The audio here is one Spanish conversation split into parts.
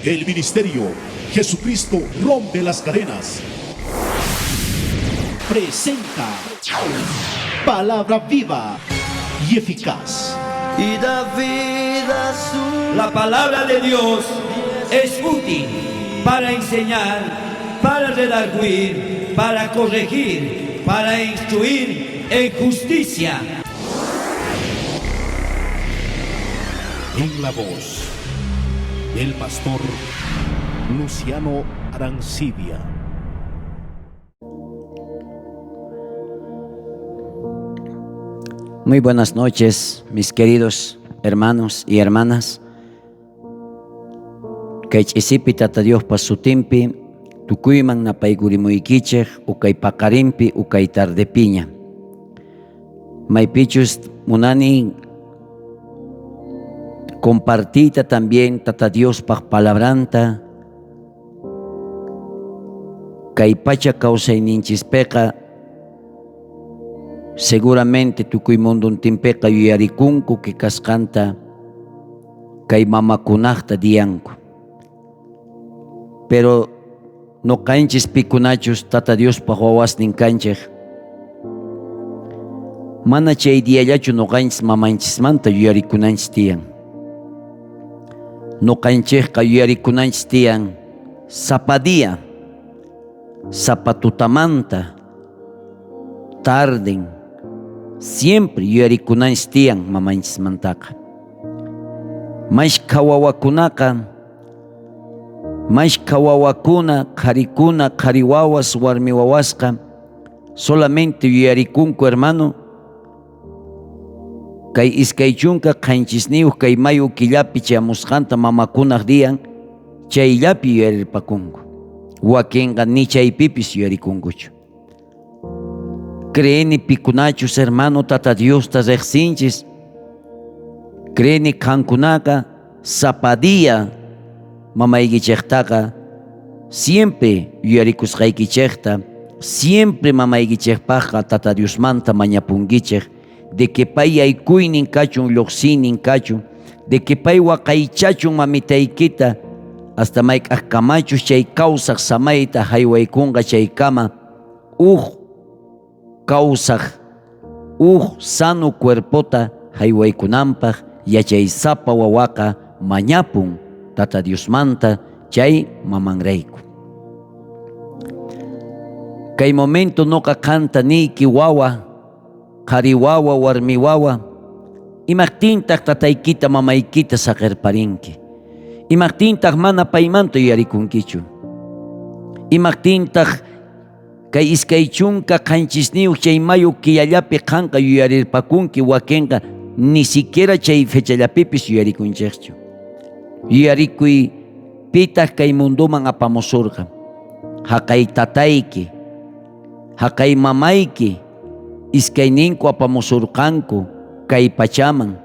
El ministerio Jesucristo rompe las cadenas presenta palabra viva y eficaz. Y da vida a su... La palabra de Dios es útil para enseñar, para redarguir, para corregir, para instruir en justicia. En la voz del pastor Luciano Arancibia. Muy buenas noches, mis queridos hermanos y hermanas. Kay ch'isipi tata Dios pasutimpi, tukuyman napaygurimuykichay, ukay paqarimpi, ukay tardepiña. Maypichus munani compartita también tata Dios paq palabranta, kay pacha kawsayninchispeka seguramente tukuy munduntinpiqa yuyarikunku que kasqanta kay mamakunaqta diyanku. Pero no kanchis pikunachus tata Dios paq wawasnin kanchik. Mana chay diyallachu no kanchis mamanchismanta yuyarikunanchis tiyan. No kanchikqa yuyarikunanchis tiyan sapadiya, sapatutamanta, tarden, siempre yuyarikunanchis tiyan mamanchismantaqa. Mashka wawakuna, qarikuna, qariwawas, warmi wawasqa solamente yuyarikunku hermano kay iskay chunka qanchisniuq kay mayu killapi chamusqanta mamakunaq diyan chayllapi yuyarirpakunku, wakinqa ni chaypipis yuyarikunkuchu. Creeni pikunachus hermano tata Diosta riqsinchis, creeni qankunaqa sapadiya mamaykichiktaqa siempre yuyarikusqaykichikta, siempre mamaykichikpaqa tata Diosmanta mañapunkichik de que pay yaykuynin kachun, lluqsiynin kachun, de que pay waqaychachun mamitaykita hasta mayk'aqkamachus chay kawsaq samayta haywaykunqa chaykama kawsaq sano cuerpota haywaykunanpaq yachaysapa wawaqa mañapun tata Diosmanta chay mamanrayku. Kay momento noqa qanta niyki wawa, qari wawa, warmi wawa, imaqtintaq tataykita mamaykita saqirparinki, imaqtintaq mana paymanta yuyarikunkichu, imaqtintaq kay iskay chunka qanchisniuq chay mayu killallapi qanqa yuyarirpakunki, wakinqa ni siquiera chay fechallapipis yuyarikunchikchu. Yuyarikuy pitaq kay munduman apamusurqa, haqay tatayki, haqay mamayki iskayninku apamusurqanku kay pachaman,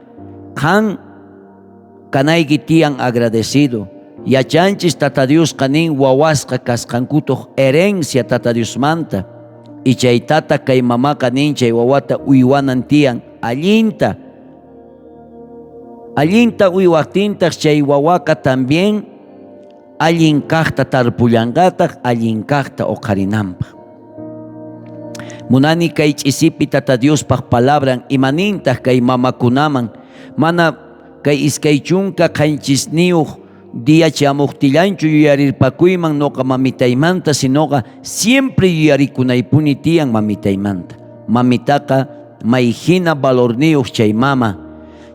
qan kanayki tiyan agradecido. Yachanchis tata Dios kanin wawasqa kasqankutuq herencia tata Diosmanta, y chay tata kay mama kanin chay wawata uywanan tiyan allinta uywaqtintaq chay wawaqa también allin kaqta tarpullanqataq, allin kaqta uqarinanpaq. Munani kay ch'isipi tata Dios paq palabran imanintaq kay mamakunaman mana kay iskay chunka qanchisniuq dia chamuqtillanchu yuyarirpakuyman noqa mamitaymanta, sinoqa siempre yuyarikunaypuni tiyan mamitaymanta. Mamitaqa mayhina valorniyuq chay mama.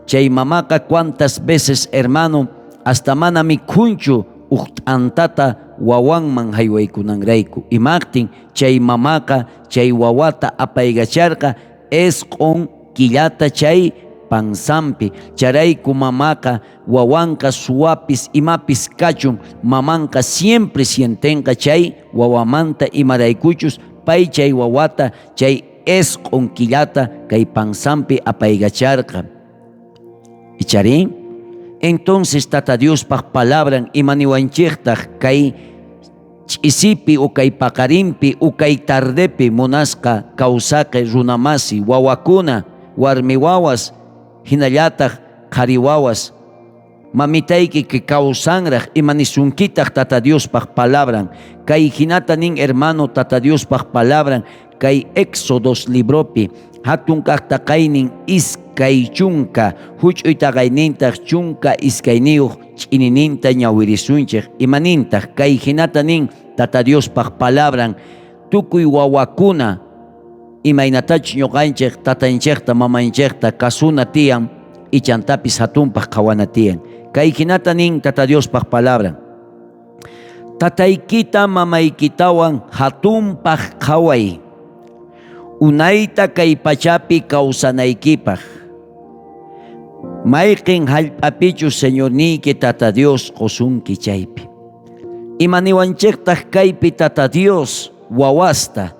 Chay mamaqa cuantas veces hermano hasta mana mikhunchu uqt'antata wawanman haywaykunanrayku. Imaqtin chay mamaqa chay wawata apaygacharqa esq'un killata chay pansampi, charayku mamaqa wawanqa suwapis imapis kachun, mamanqa siempre sientenqa chay wawamanta imaraykuchus pay chay wawata chay esq'un killata kay pansampi apaygacharqa. Icharin, entonces tata Dios paq palabran imaniwanchiktaj kay ch'isipi ukay paqarimpi ukay tardepi munasqa kawsaqi runamasi wawakuna, warmi wawas, hinallataq qari wawas, Mamitaiki que causanraj imanisunkitaj tata Dios paj palabran. Kay hinata nin hermano tata Dios paj palabran. Kay Éxodos libropi. Hatun kajta kaynin iskay chunka. Huch'uyta kaynintaj chunka iskayniyuj ch'inininta ñawirisunchej. Imanintaj kay hinata nin tata Dios paj palabran. Tukuy wawakuna imaynatach ñuqanchej tatanchejta mamanchejta kasuna tiyan ichantapis hatunpaj qawana tiyan. Kay hinata nin tata Dios paj palabra. Tataykita mamaykitawan hatunpaj qaway. Unayta kay pachapi kawsanaykipaj. Mayqin hallp'apichu Señor niki tata Dios qosunki chaypi. Imaniwanchejtaj kaypi tata Dios wawasta.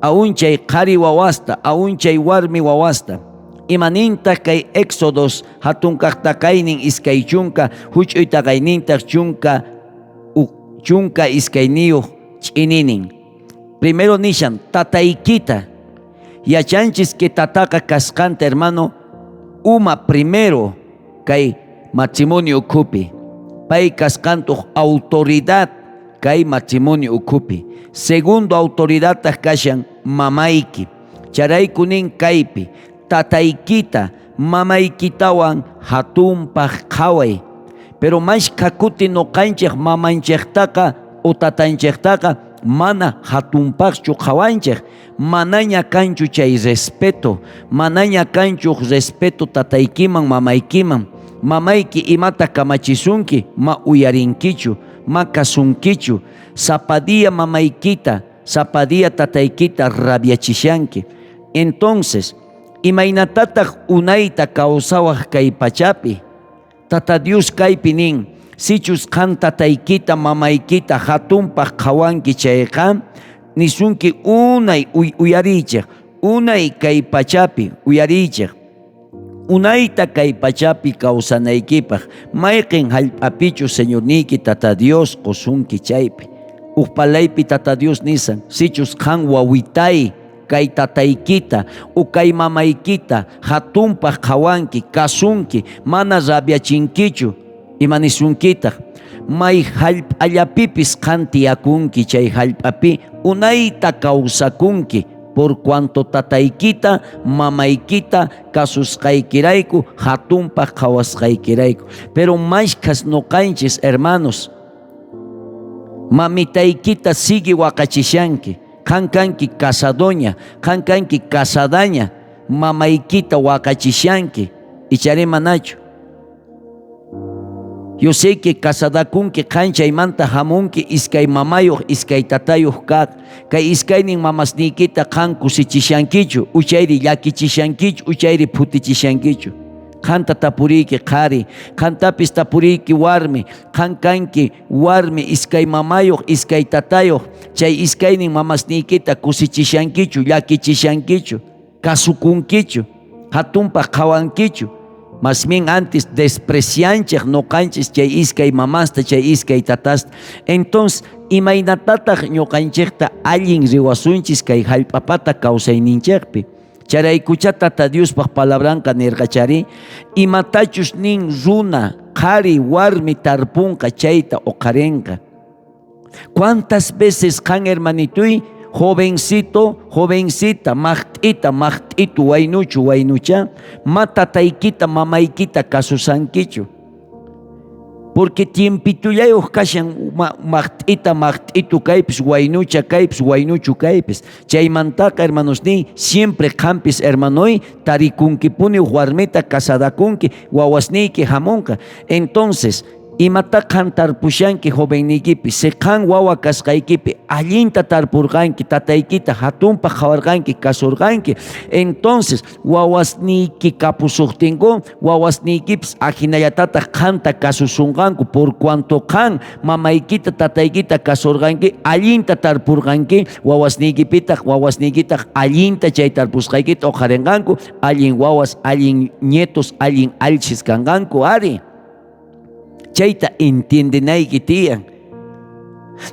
Aunchay qari wawasta, aunchay warmi wawasta. Imanintaj kay Éxodos hatunkaqta kaynin iskay chunka, huch'uyta kaynintaj chunka iskayniyuj ch'ininin. Primero nishan tataykita. Yachanchis que tataka kasqanta hermano uma primero kay matrimonio ukupi. Pay kasqantuj autoridad kay matrimonio ukupi. Segundo autoridad kashan mamayki. Charaykunin kaypi. Tataykita mamaykitawan hatunpaj qaway. Pero mash kakuti noqanchej mamanchejtaqa o tatanchejtaqa mana hatunpajchu qawanchej. Manaña kanchu chay respeto. Manaña kanchu respeto tataykiman mamaykiman. Mamayki imata kamachisunki ma uyarinkichu, ma kasunkichu. Zapadía mamaykita, zapadía tataykita rabiachishanki. Entonces, imaynatataq unayta kawsawaq kay pachapi. Tata Dios kaypi nin, sichus qan tataykita mamaykita hatunpaq qawanki chayqa, nisunki unay uyarichaq, unay kay pachapi uyarichaq. Unayta kay pachapi kawsanaykipaq, mayqin hallp'apichu Señor niki tata Dios qosunki chaypi. Upalaypi tata Dios nisan, sichus qan wawitay, kay tataykita o kay mamaykita hatunpaj qawanki, kasunki, mana rabiachinkichu, imanisunkitaq. May hallp'allapipis qan tiyakunki chay hallp'api, unayta kawsakunki, por cuanto tataykita, mamaykita kasusqaykirayku, hatunpaj qawasqaykirayku. Pero mashkas noqanchis hermanos, mamitaykita sigue waqachishanki. Kankanki casadoña, kankanki casadaña, mamaykita waqachishanki, ichari manachu. Yo sé que casadakunki qanchaymanta hamunki iskay mamayuq, iskay tatayuq kaq. Kay iskaynin mamasnikita qan kusichishankichu, uchayri llakichishankichu, uchayri phutichishankichu. Qanta tapuriki qari, qantapis tapuriki warmi, qankanki warmi iskay mamayuq, iskay tatayuq, chay iskaynin mamasnikita kusichishankichu, llakichishankichu, kasukunkichu, hatunpaq qawankichu. Mas bien antes desprecianchej noqanchis chay iskay mamasta, chay iskay tatasta. Entonces, imaynatataq ñuqanchejta allin riwasunchis kay hallp'apata kawsayninchejpi. Charaykucha tata Dios paq palabranqa nirqachari, imatachus nin runa, qari, warmi tarpunqa chayta uqarinqa. ¿Cuántas veces qan hermanituy, jovencito, jovencita, maqt'itu, waynuchu, waynucha, ma tataykita, mamaykita kasusankichu? Porque tiempitullayuq kashan maqt'itu kaypis, waynucha kaypis, waynuchu kaypis. Chaymantaqa hermanos ni, siempre qampis hermanoy, tarikunkipuni warmita kasadakunki, wawasniyki hamunqa. Entonces, imata qan tarpushanki jovennikipi, si qan wawa kasqaykipi, allinta tarpurqanki, tataykita hatunpaq qawarqanki, kasurqanki, entonces wawasniyki kapusuqtinku, wawasniykipis ajinallatataq qanta kasusunqanku, por cuanto qan mamaykita, tataykita kasurqanki, allinta tarpurqanki, wawasniykitaq allinta chay tarpusqaykita uqarinqanku, allin wawas, allin nietos, allin alchis kanqanku, ari. Chayta entiendenayki tiyan.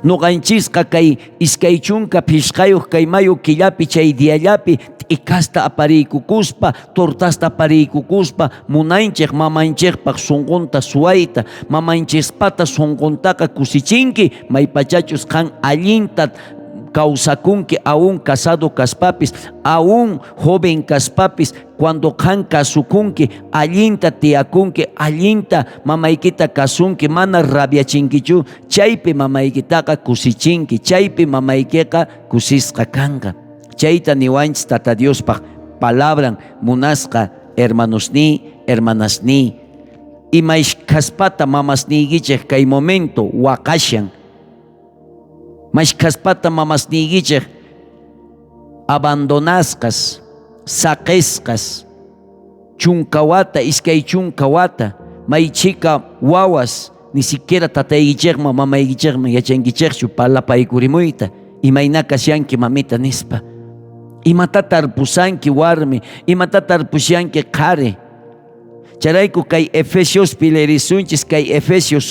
Nuqanchikqa kay iskay chunka pishqayuq kay mayu killapi chay diallapi t'ikasta apariykukuspa, tortasta apariykukuspa, munanchik mamanchikpaq sunqunta suwayta, mamanchikpata sunquntaqa kusichinki, maypachachus qan allinta kawsakunki, aún casado kaspapis, aún joven kaspapis, cuando qan kasukunki, allinta tiyakunki, allinta mamaykita kasunki, mana rabiachinkichu, chaypi mamaykitaqa kusichinki, chaypi mamaykiqa kusisqa kanqa. Chayta niwanchik Tata Diospaq palabran munasqa hermanosni, hermanasni, imaish kaspata mamasniykichik kay momento waqashan, mashkaspata mamasniykichik abandonasqas, saqisqas, chunkawata, iskay chunkawata, maychika wawas, ni siquiera tataykichikman mamaykichikman yachankichikchu palapaykurimuyta, imayna kasyanki mamita nispa, imata tarpusanki warmi, imata tarpusyanki qari. Charayku kay Efesios pilerisunchis, kay Efesios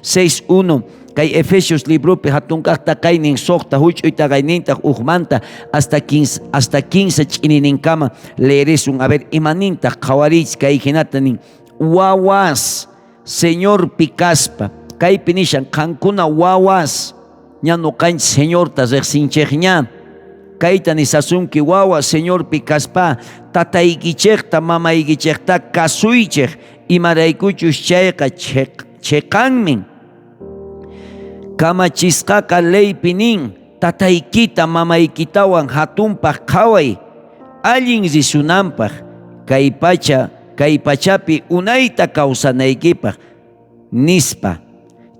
6:1, kay Efesios libropi hatunkaqta kaynin soqta huch'uyta kayninta uqmanta hasta 15 ch'inininkama leerisun. A ver, imaninta qawarich kay hinata nin wawas Señor pikaspa, kaypi nishan qankuna wawas ña nuqanchik Señorta riqsinchikña, kayta nisasunki wawa Señor pikaspa, tataykichikta mamaykichikta kasuychik, imaraykuchus chayqa chiqanmin. Kamachisqaqa leypi nin, tataykita mamaykitawan hatunpaq qhaway, allin risunanpaq, kay pachapi unayta kawsanaykipaq nispa.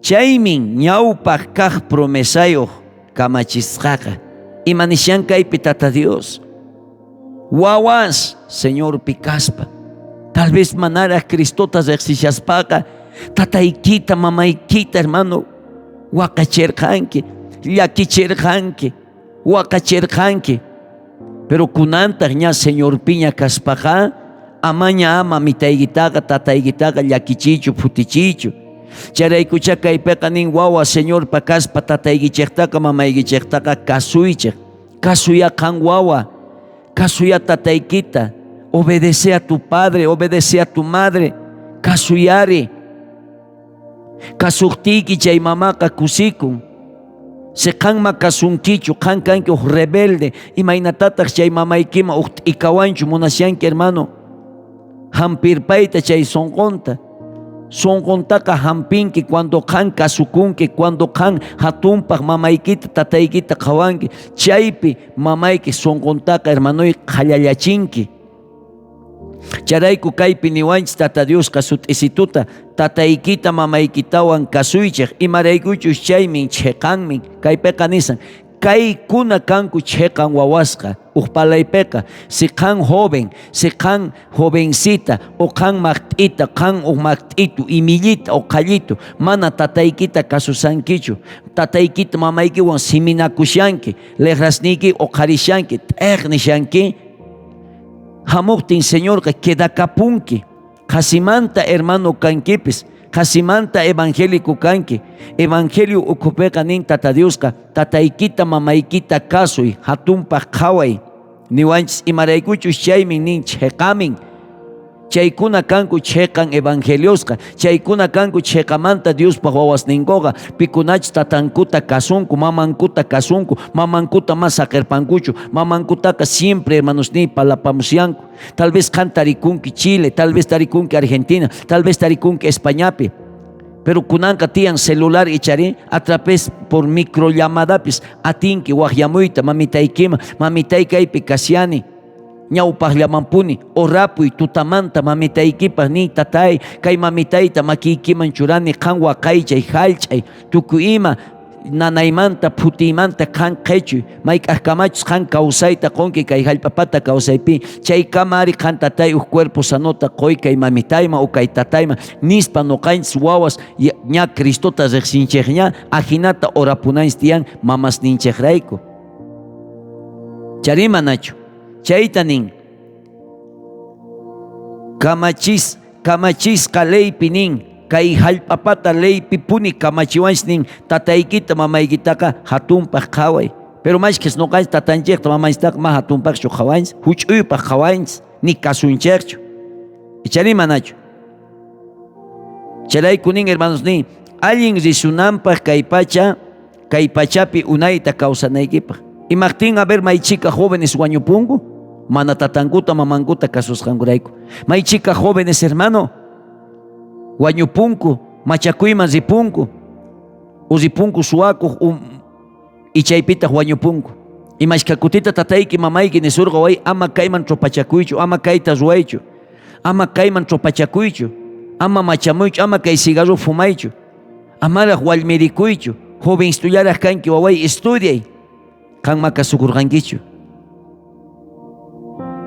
Chaymin ñawpaq kaq promesayuq kamachisqaqa. Imanishan kaypi Tata Dios, wawas Señor pikaspa, tal vez manara Cristota riqsishaspaqa, tataykita mamaykita hermano waqachirqanki, llakichirqanki, waqachirqanki, pero kunantaq ña Señor piña kaspaqa, amaña mamitaykitawan tataykitaqa llakichichu futichichu. Charaykucha kaypiqa nin wawa Señor pakaspa tataykichiktaqa mamaykichiktaqa kasuychik, kasuya qan wawa, kasuya tataykita, obedece a tu padre, obedece a tu madre, kasuyari. Kasuktiki chay mamaqa kusikun, si qanma kasunkichu, qan kanki uq rebelde, imaynatataq chay mamaykima uq t'ikawanchu munasyanki hermano, hampirpayta chay sonqontaqa hampinki cuando qan kasukunki, cuando qan hatunpaq mamaykita tataykita qawanki, chaypi mamayki sonqontaqa hermanoy qallallachinki. Charayku kaypi niwanchik Tata Dios kasut'isituta, tataykita mamaykitawan kasuychik, imaraykuchus chaymin chiqanmin, kaypiqa nisan kaykuna kanku chiqan wawasqa uqpalaypiqa, si qan joven, si qan jovencita, o qan maqt'ita, qan uq maqt'itu, imillita o qallito, mana tataykita kasusankichu, tataykita mamaykiwan siminakushanki, legrasniki o qarishanki, t'eq nishanki, hamuktin Señor quedakapunki, qasimanta hermano kankipis, qasimanta evangélico kanki, evangelio ukupiqa nin Tata Diosqa, tataykita mamaykita kasuy, hatunpaq qhaway, niwanchis imaraykuchus chaymin nin chiqamin, chaykuna kanku chiqan evangeliosqa, chaykuna kanku chiqamanta Diospaq wawasninkuqa, pikunachus tatankuta kasunku, mamankuta kasunku, mamankuta mas saqirpankuchu, mamankutaqa siempre hermanosni palapamusyanku, tal vez qan tarikunki Chile, tal vez tarikunki Argentina, tal vez tarikunki Españapi, pero kunanqa tiyan celular ichari, a través por microllamadapis atinki waqyamuyta mamitaykima, mamitay kaypi kasyani, ñawpaqllamampuni orapuy tutamanta mamitaykipaq nin tatay, kay mamitayta makiykiman churani, qan waqaychay hallchay, tukuy ima nanaymanta putiymanta qan qechuy, mayk'ajkamachus qan kawsayta qunki kay hallp'apata kawsaypi, chaykama ari qan tatay uq cuerpo sanota qoy kay mamitayman o kay tatayman nispa nuqanchis wawas ña Cristota riqsinchikña, ajinata orapunanchis tiyan mamasninchikrayku. Chari manachu chayta nin kamachisqa leypi nin kay hallp'apata leypi puni kamachiwanchik nin tataykita mamaykitaqa hatunpaq qhaway. Pero mashkis noqanchik tatanchikta mamanchiktaqa ma hatunpaqchu qhawanchik, huch'uypaq qhawanchik, ni kasunchikchu. Ichari manachu. Charayku nin hermanos nin, allin risunanpaq kay pachapi unayta kawsanaykipaq. Imaqtin a ver maychika jóvenes wañupunku, mana tatankuta mamankuta kasusqankurayku. Maychika jóvenes hermano, wañupunku, machakuyman ripunku, ripunku suwakuq ichaypitaq wañupunku. Imashka kutita tatayki mamayki nisurqa way ama kayman tropachakuychu, ama kayta ruwaychu, ama kayman tropachakuychu, ama machamuychu, ama kay cigarro fumaychu, amaraq wallmirikuychu, joven estudiaraq kanki waway estudiay, kanma kasukurqankichu.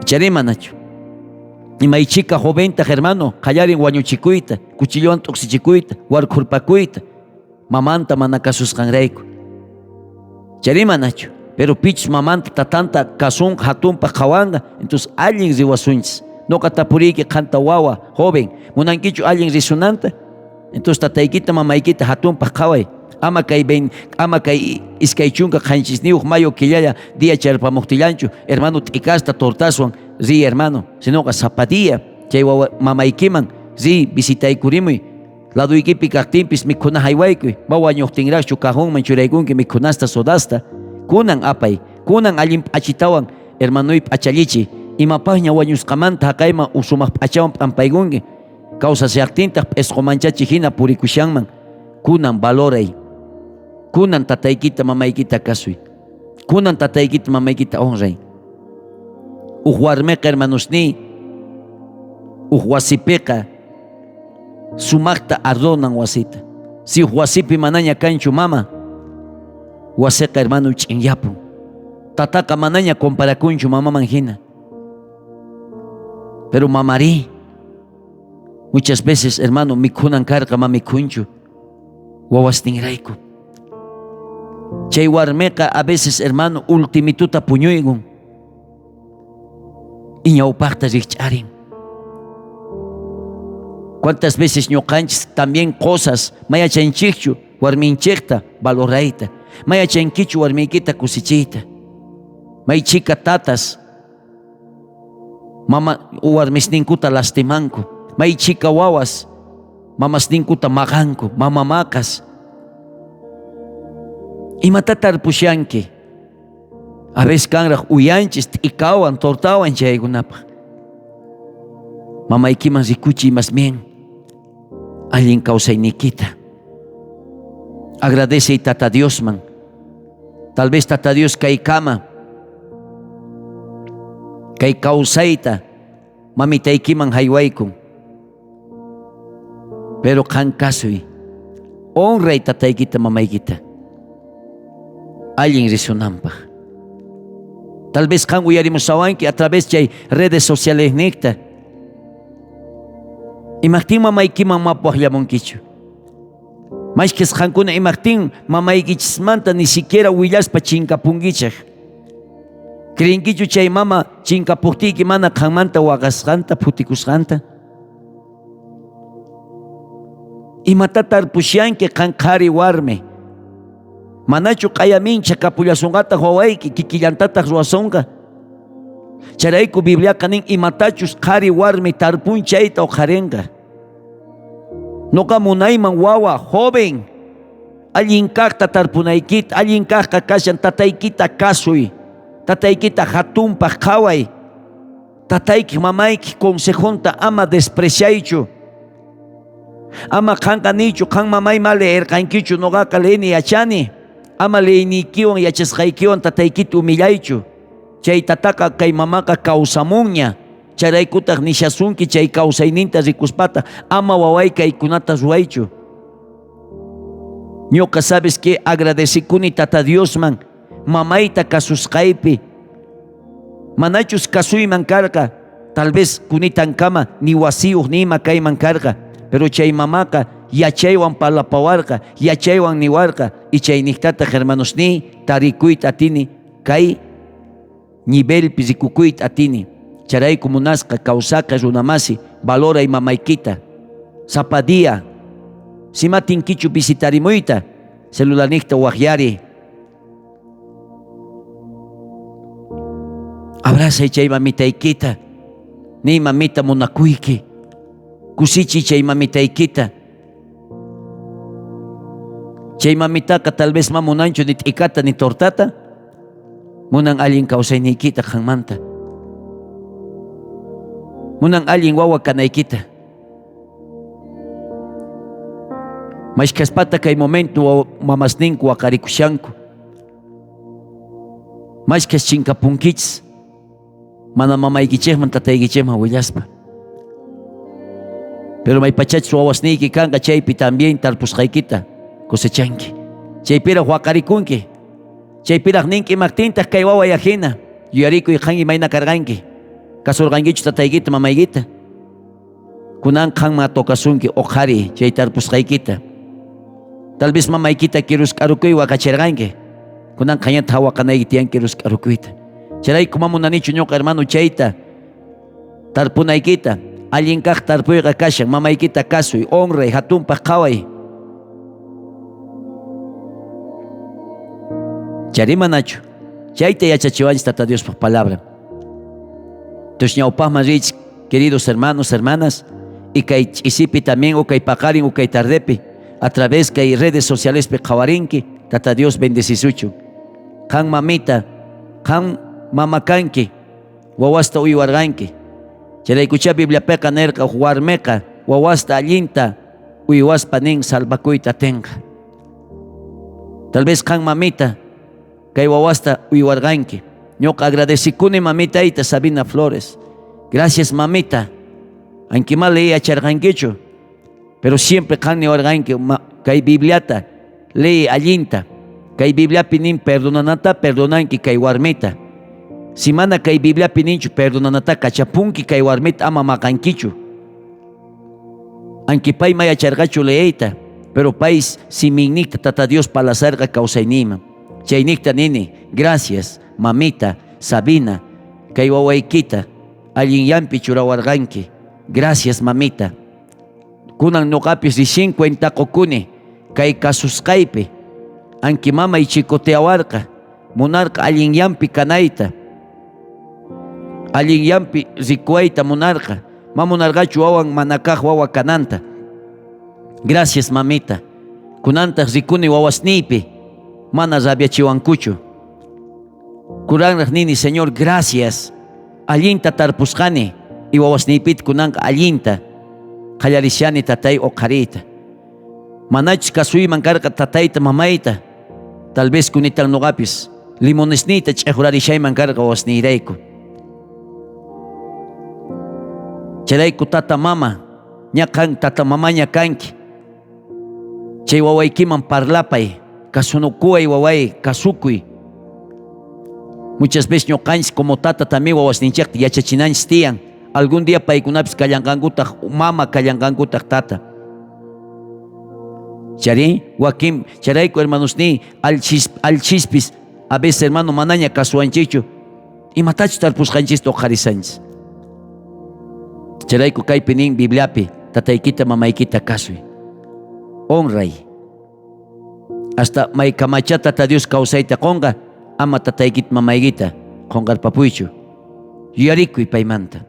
Ichari manachu. Imaychika joventa hermano, qallarin wañuchikuyta, cuchillowan t'uqsichikuyta, warkurpakuyta, mamanta mana kasusqanrayku. Chari manachu. Pero pichus mamanta tatanta kasun hatunpa qhawanga, entonces allin riwasunchis. Noqa tapuriyki qanta wawa, joven, munankichu allin risunanta, entonces tataykita mamaykita hatunpa qhaway. Ama kay iskaychunka qanchisniuq mayo killalla dia charpamuqtillanchu, hermano t'ikasta tortaswan ri hermano, sinoqa zapadilla chay wawa mamaykiman ri visitaykurimuy. Laduykipi kaqtinpis mikhuna haywaykuy, wawañuqtinraqchu cajunman churaykunki mikhunasta sodasta, kunan apay, kunan allin p'achitawan hermanoy p'achallichi, imapaqña wañusqamanta haqayman usumaq p'achawan p'ampaykunki, kawsasaqtintaq p'isqumanchachi hina purikushanman, kunan valoray, kunan tataykita mamaykita kasuy, kunan tataykita mamaykita honray. Uj warmeqa hermanosni, uj wasipiqa sumaqta ardonan wasita. Si uj wasipi manaña kanchu mama, wasiqa hermano ch'inllapun. Tataqa manaña comparakunchu mamaman hina. Pero mamari, muchas veces hermano mikhunan karqa mamikhunchu wawastinrayku. Chay warmeqa a veces hermano ultimituta puñuykun y ñawpaqta rikch'arin. Cuántas veces ñuqanchis también cosas mayachanchikchu warminchikta valorayta, mayachankichu warmiykita kusichiyta, maychika tatas mama warmisninkuta lastimanku, maychika wawas mamasninkuta maqanku, mamamaqas. Imata tarpushanki, a veces kanraq uyanchis t'ikawan tortawan chaykunapaq. Mamaykiman rikuchiy mas bien allin kawsaynikita. Agradece Tata Diosman. Tal vez Tata Dios kay kama, kay kawsayta mamitaykiman haywaykun. Pero qan kasuy, honray tataykita mamaykita, allin risunanpaq. Tal vez qan uyarimusawanki a través chay redes sociales nikta, imaqtin mamaykiman mapuaqllamunkichu. Mashkis qankuna imaqtin mamaykichismanta ni siquiera willaspa chinkapunkichaq. Creenkichu chay mama chinkapuptiyki mana qanmanta waqasqanta, putikusqanta. Imata tarpushanki qan qhari warmi, manachu qayamincha kapullasunqata wawayki kikillantataq ruwasunqa. Charayku Bibliaqa nin imatachus qhari warmi tarpun chayta uqharinqa. Noqa munayman wawa joven, allin kaqta tarpunaykita, allin kaqqa kashan tataykita kasuy, tataykita hatunpaq qhaway, tatayki mamayki consejonta ama despreciaychu, ama qanqa nichu qan mamay ma leerqankichu noqaqa leeni yachani, ama leeniykiwan yachasqaykiwan tataykita humillaychu. Chay tataqa kay mamaqa kawsamunña, charaykutaq nishasunki chay kawsayninta rikuspata ama waway kaykunata ruwaychu. Ñuqa sabes que agradecikuni Tata Diosman mamayta kasusqaypi, manachus kasuyman karqa, tal vez kunitan kama ni wasiyuq nima kayman karqa, pero chay mamaqa yachaywan parlapawarqa, yachaywan niwarqa, y chay niqtataq hermanosni tarikuyta atini kay nivelpi rikukuyta atini. Charayku munasqa kawsaqa runamasi valoray mamaykita, zapadilla Si matinkichu visitarimuyta, celularnikta wahyari. Abraza chay mamitaykita, ni mamita munakuyki. Kusichi chay mamitaykita. Chay mamitaka tal vez mamunanchu ni t'ikata ni tortata, munan allin kawsayniykita kanmanta. Munan allin wawa kanaykita. Mashkaspata kay momento mamasninku wakarikushanku. Mashkas chinkapunkichis. Mana mamaykichikman tataykichikman willaspa. Pero may pachachis wawasniyki kanka chaypi también tarpusqaykita cosechanki. Chaypira wakarikunki. Chaypira ninki maktinta kay wawa yajina. Yuyarikuy qanki mayna karganki. Kasurqankichu tataykita mamaykita. Kunan qanma tokasunki oqari chay tarpusqaykita. Tal vez mamaykita kiruskarukuy wakachirqanki. Kunan qañata hawakanayki tiyan kiruskarukuyta. Charayku mamunanichu ñuqa hermano chayta tarpunaykita. Allin kaq tarpuyqa kashan, mamaykita kasuy, honray, hatunpaq qhaway. Charimanachu, chayta yachachiwanchis Tata Diospaq palabra. Entonces ñawpaqman rich, queridos hermanos, hermanas, y kay ch'isipi también o kay paqarin o kay tardepi, a través kay redes sociales pe qhawarinki, Tata Dios bendecisuchu. Qan mamita, qan mama kanki, wawasta uywarganki. Charaykucha Biblia peka nerka warmeka, wawasta allinta, uywaspa nin salvakuyta tenga. Tal vez qan mamita, kay wawasta uywarganki. Ñuqa agradecikuni mamita ita Sabina Flores. Gracias mamita. Anki mal leí achargankichu, pero siempre qan niwarganki kay Bibliata, leí allinta. Kay Bibliapi nin perdonanata, perdonanki kay warmita. Si mana kay Biblia pininchu perdonanata kachapunki kay warmita ama makankichu. Anki pay maya chargachu leeita, pero pais si minnikta Tata Dios palasarga kawsaynima. Chaynikta nini, gracias mamita Sabina, kay wawaykita, allin yampi churawarganki. Gracias mamita. Kunan nuqapis di 50 qukuni, kay kasusqaypi, anki mama ichikoteawarqa, munarqa allin yampi kanayta. Allin yampi rikuayta munarqa, mamunarqachu wawan manakaq wawa kananta. Gracias mamita. Kunantaq rikuni wawasniypi, mana rabiachiwankuchu. Kuranraq nini Señor, gracias. Allinta tarpusqani, y wawasniypita kunanqa allinta qallarishani tatay oqariyta. Manachus kasuyman karqa tatayta mamayta, tal vez kunitan nuqapis limonesniyta ch'qurarishayman karqa wawasniyrayku. Charayku tata mama, tata mama ña kanki. Chay wawaykiman parlapay, kasunukuay waway, kasukuy. Muchas veces ñuqanchis como tata también wawasninchikta yachachinanchis tiyan. Algún día paykunapis kallankankutaq mama, kallankankutaq tata. Charayku hermanosni alchispis, a veces hermano manaña kasuanchichu, imatachu tarpusqanchista oqarisanchis. Charayku kaypi nin Bibliapi, tataykita mamaykita kasuy, honray. Hasta may kamacha Tata Dios kawsayta qonqa, ama tataykita mamaykita qonqarpapuychu. Yuyarikuy paymanta.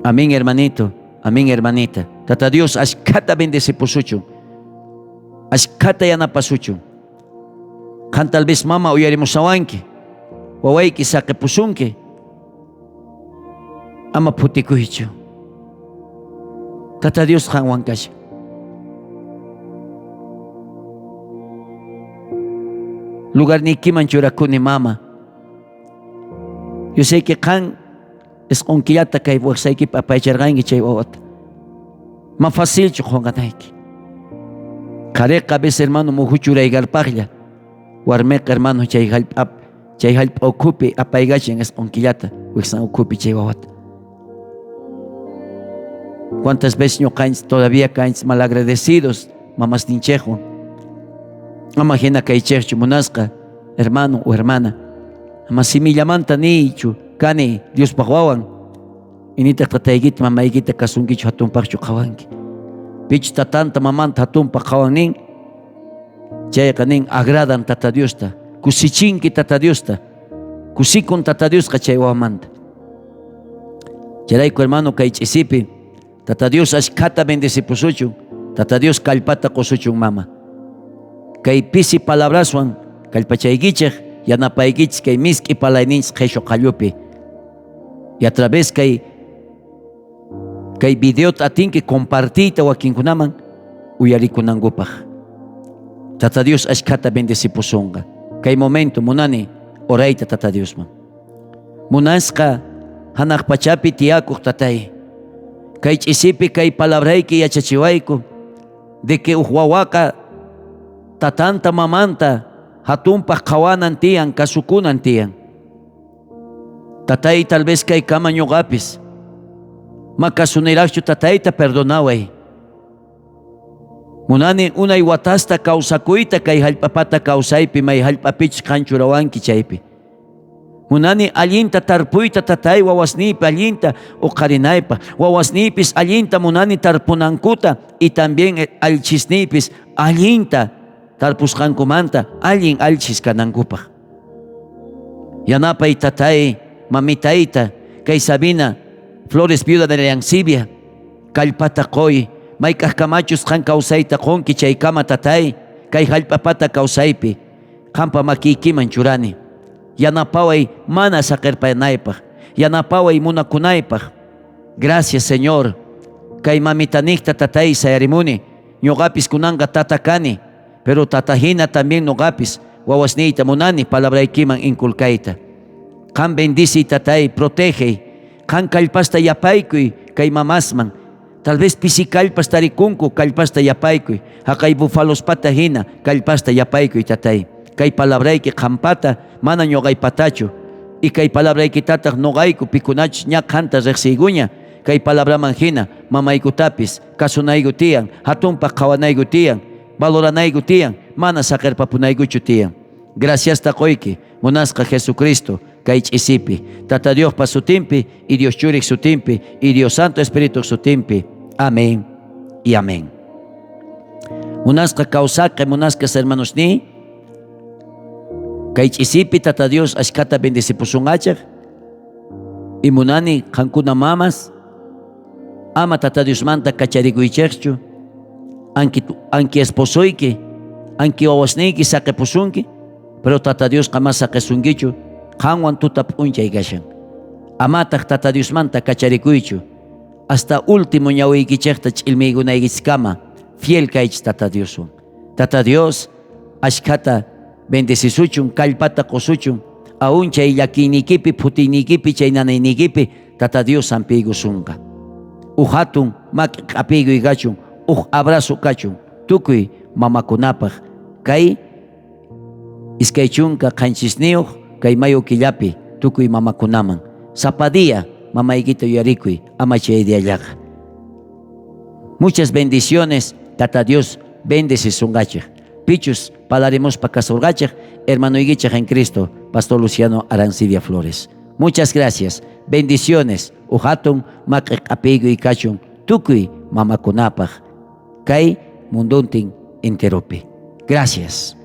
Amén hermanito, amén hermanita. Tata Dios ashkata bendecipusuchu, ashkata yanapasuchu. Qan tal vez mama uyarimusawanki, wawayki saqipusunki, ama putikuychu. Tata Dios qanwan kasha. Lugarnikiman churakuni mama. Yo sé que qan es onquillata kay buqsayki apaycharqanki chay wawata. Ma facilchu qonqanayki. Qareqa a veces hermano muhuchuraygarpaqlla. Warmeqa hermano chay hallp'a ukhupi apaygachin es onquillata wiqsan ukhupi chay wawata. ¿Cuántas veces ñuqanchis todavía kanchis malagradecidos mamasninchejwan? Ama hina kaychejchu munasqa hermano o hermana. Ama simillamanta nichu kani Diospaq wawan. Initaq tataykita mamaykita kasunkichu hatunpaqchu qawanki. Pich tatanta mamanta hatumpa kawanin. Chayqa nin agradan tata Diosta. Kusichinki tata Diosta. Kusikun tata Diosqa chay wawamanta. Chayrayku hermano kay ch'isipi tata Dios ashkata bendecipusuchun. Tata Dios kallpata qosuchun mama. Kay pisi palabraswan kallpachaykichik yanapaykichik kay miski palayninchik qheshu qallupi. Y a través kay videota atinki compartiyta wakinkunaman uyarikunangupaj. Tata Dios ashkata bendecipusunqa. Kay momento munani orayta tata Diosman. Munasqa hanaq pachapi tiyakuq tatay. Kay ch'isipi kay palabrayki yachachiwayku de que wawaqa tatanta mamanta hatunpaq qawanan tiyan kasukunan tiyan. Tatay tal vez kay kama ñuqapis makasuniraqchu tatayta perdonaway. Munani unay watasta kawsakuyta kay hallp'apata kawsaypi may hallp'apich qanchu rawanki chaypi. Munani allinta tarpuyta tatay wawasnipi allinta uqarinaypa. Wawasnipis allinta munani tarpunankuta y también alchisnipis allinta tarpusqankumanta allin alchis kanankupaq. Yanapay tatay mamitayta kay Sabina Flores viuda de Leancibia kallpata qoy may kajkamachus qan kawsayta qunki chaykama tatay kay hallp'apata kawsaypi qampa makiykiman churani. Yanapaway mana saqirpanaypaq, yanapaway munakunaypaq. Gracias Señor kay mamitanikta tatay sayarimuni. Ñuqapis kunanqa tata kani, pero tatajina también ñuqapis wawasniyta munani palabraykiman inculkayta. Qan bendici tatay, protege. Qan kallpasta yapaykuy kay mamasman. Tal vez pisi kallpas tarikunku kallpasta yapaykuy. Haqay bufalospata hina kallpasta yapaykuy tatay. Kay palabrayki qampata mana ñuqaypatachu. Y kay palabraykitataq ñuqayku pikunachus ña qanta riqsiykuña. Kay palabraman hina mamaykutapis kasunayku tiyan, hatunpaq qawanayku tiyan, valoranayku tiyan, mana saqirpapunaykuchu tiyan. Gracias taquyki munasqa Jesucristo kay ch'isipi. Tata Dios pa sutimpi y Dios churik sutimpi y Dios Santo Espíritu sutimpi. Amén y amén. Munasqa kawsaqqa munasqas hermanosni kay ch'isipi tata Dios ashkata bendecipusunqachaq y munani qankuna mamas ama tata Dios manta kacharikuychikchu anki esposoyki anki wawasniyki saqipusunki pero tata Dios qama saqisunkichu qanwan tuta p'unchay kashan. Amataq tata Dios manta kacharikuychu hasta último ñawiykichikta ch'ilmiykunaykichkama fiel kaychis tata Dioswan. Tata Dios ashkata bendecisuchun kallpata qosuchun aún chay llakiynikipi phutiniykipi chay nanaynikipi tata Dios sampiykusunqa. Hatun mak q'apiykuy kachun abrazo kachun tukuy mamakunapaq kay iskay chunka qanchisniyuq kay mayu killapi tukuy mamakunaman sapadía mamaykita yuyarikuy ama chay diallaqa. Muchas bendiciones tata Dios bendecisunqachik. Pichus palaremos pa kasurqachik hermanoykichik en Cristo Pastor Luciano Arancibia Flores. Muchas gracias. Bendiciones. Hatun mak q'apiykuy kachun tukuy mamakunapaq kay munduntin enteropi. Gracias.